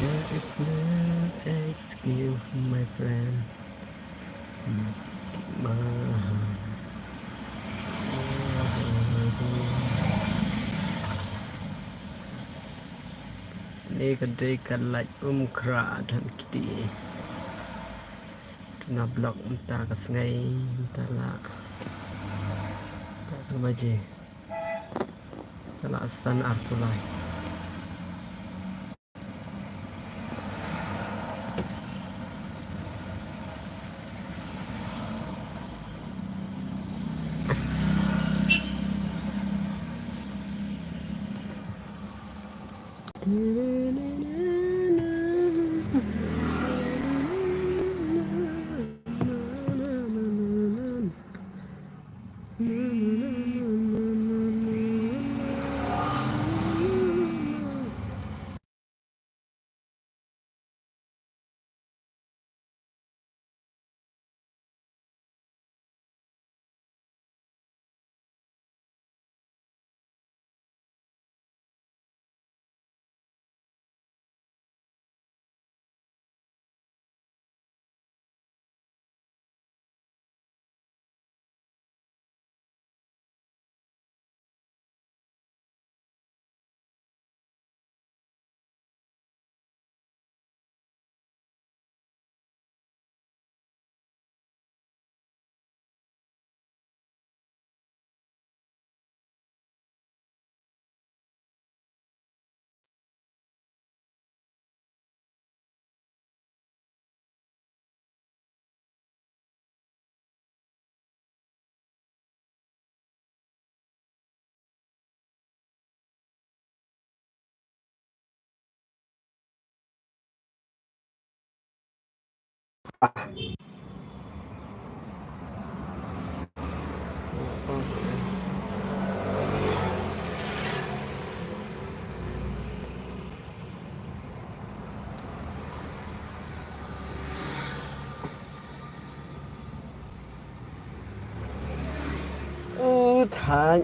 There is no excuse, my friend. Myนี่ก็ได้กันไล่คราทันกี่ดีนับล็อกมันตากับไงมันตาละตากันมาจีตาละสตันอาร์ตุไล Thái